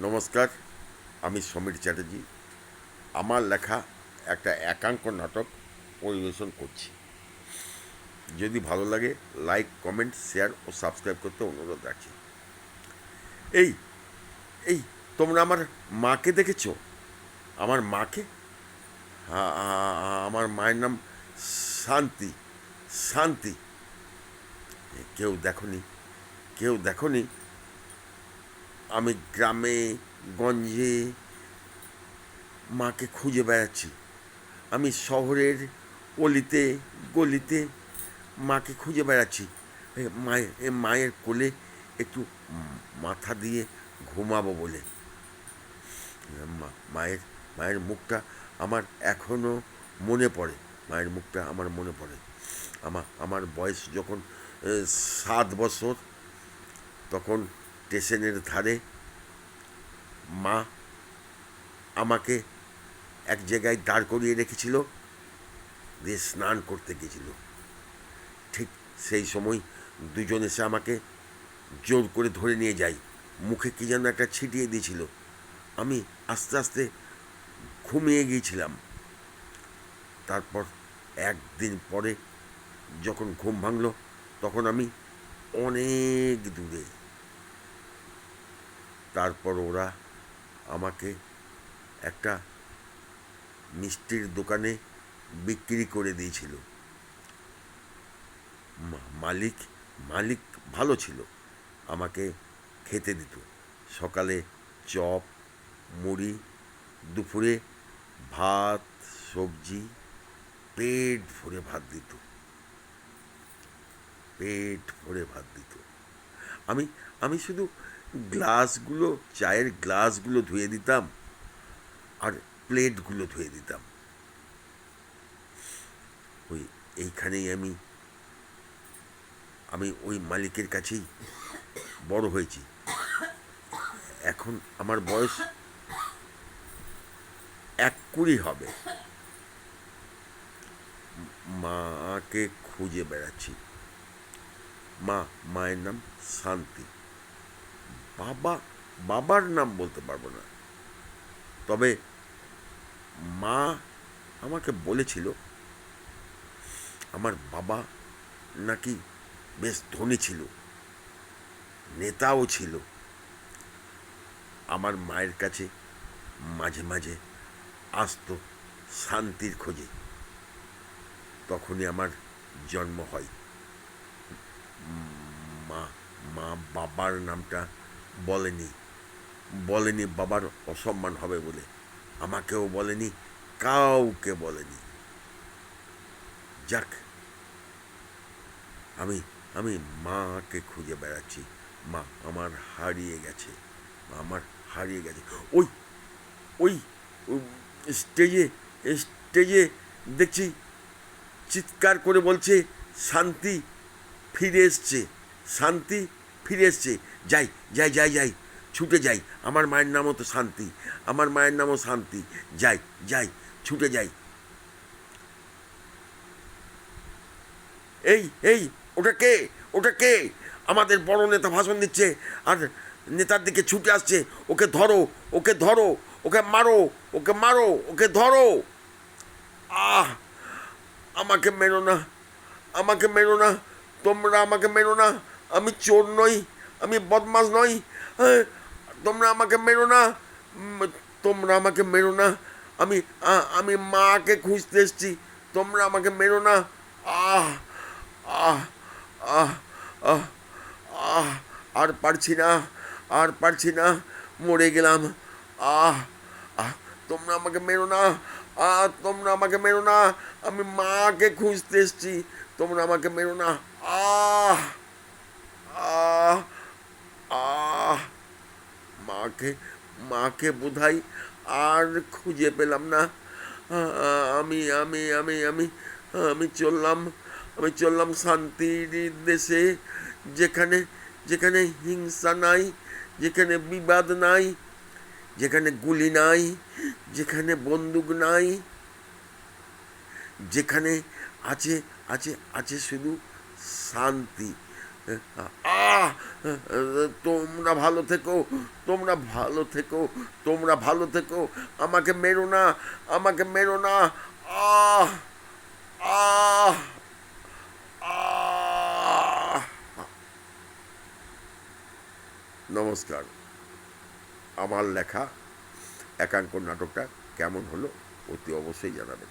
নমস্কার, আমি সমীর চ্যাটার্জি। আমার লেখা একটা একাঙ্ক নাটক পরিবেশন করছি। যদি ভালো লাগে লাইক, কমেন্ট, শেয়ার ও সাবস্ক্রাইব করতে অনুরোধ রাখছি। এই এই তোমরা আমার মাকে দেখেছো? আমার মাকে? আমার মায়ের নাম শান্তি। শান্তি। কেউ দেখনি? কেউ দেখনি? আমি গ্রামে গঞ্জে মাকে খুঁজে বেড়াচ্ছি। আমি শহরের অলিতে গলিতে মাকে খুঁজে বেড়াচ্ছি। মায়ের কোলে একটু মাথা দিয়ে ঘুমাবো বলে। মায়ের মায়ের মুখটা আমার এখনও মনে পড়ে। মায়ের মুখটা আমার মনে পড়ে। আমার বয়স যখন 7 বছর, তখন স্টেশনের ধারে মা আমাকে এক জায়গায় দাঁড় করিয়ে রেখেছিল, দিয়ে স্নান করতে গেছিল। ঠিক সেই সময় দুজন এসে আমাকে জোর করে ধরে নিয়ে যায়। মুখে কী যেন একটা ছিটিয়ে দিয়েছিল। আমি আস্তে আস্তে ঘুমিয়ে গিয়েছিলাম। তারপর একদিন পরে যখন ঘুম ভাঙল, তখন আমি অনেক দূরে। তারপর ওরা আমাকে একটা মিষ্টির দোকানে বিক্রি করে দিয়েছিল। মালিক মালিক ভালো ছিল, আমাকে খেতে দিত। সকালে চপ, মুড়ি, দুপুরে ভাত, সবজি, পেট ভরে ভাত দিত। পেট ভরে ভাত দিত। আমি আমি শুধু গ্লাসগুলো, চায়ের গ্লাসগুলো ধুয়ে দিতাম আর প্লেটগুলো ধুয়ে দিতাম। ওই এইখানেই আমি আমি ওই মালিকের কাছেই বড় হয়েছি। এখন আমার বয়স 21 হবে। মাকে খুঁজে বেড়াচ্ছি। মায়ের নাম শান্তি। বাবা বাবার নাম বলতে পারবো না, তবে মা আমাকে বলেছিল আমার বাবা নাকি বেশ ধনী ছিল, নেতাও ছিল। আমার মায়ের কাছে মাঝে মাঝে আসতো শান্তির খোঁজে। তখনই আমার জন্ম হয়। মা মা বাবার নামটা বলেনি। বলেনি বাবার অসম্মান হবে বলে। আমাকেও বলেনি, কাউকে বলেনি। যাক, আমি আমি মাকে খুঁজে বেড়াচ্ছি। মা আমার হারিয়ে গেছে। মা আমার হারিয়ে গেছে। ওই ওই স্টেজে স্টেজে দেখছি চিৎকার করে বলছে, শান্তি ফিরে এসছে, শান্তি ফিরে এসছে। যাই যাই যাই যাই, ছুটে যাই। আমার মায়ের নামও তো শান্তি, আমার মায়ের নামও শান্তি। যাই যাই, ছুটে যাই। এই এই ওটা কে? ওটা কে? আমাদের বড় নেতা ভাষণ দিচ্ছে আর নেতার দিকে ছুটে আসছে। ওকে ধরো, ওকে ধরো, ওকে মারো, ওকে মারো, ওকে ধরো। আহ, আমাকে মেরো না, আমাকে মেরো না, তোমরা আমাকে মেরো না। আমি চোর নই, আমি বদমাস নই। হ্যাঁ, তোমরা আমাকে মেরো না, তোমরা আমাকে মেরো না। আমি আমি মাকে খুঁজতে এসেছি, তোমরা আমাকে মেরো না। আহ আহ আহ আহ আহ আর পারছি না, আর পারছি না, মরে গেলাম। আহ আহ তোমরা আমাকে মেরো না, তোমরা আমাকে মেরো না। আমি মাকে খুঁজতে এসেছি, তোমরা আমাকে মেরো না। আহ আহ আহ মাকে মাকে বোধহয় আর খুঁজে পেলাম না। আমি আমি আমি আমি আমি চললাম, আমি চললাম শান্তির দেশে, যেখানে যেখানে হিংসা নাই, যেখানে বিবাদ নাই, যেখানে গুলি নাই, যেখানে বন্দুক নাই, যেখানে আছে আছে আছে শুধু শান্তি। আহ তোমরা ভালো থেকো, তোমরা ভালো থেকো, তোমরা ভালো থেকো, আমাকে মেরো না, আমাকে মেরো না। আহ আহ আহ নমস্কার। আমার লেখা একাঙ্ক নাটকটা কেমন হলো অতি অবশ্যই জানাবেন।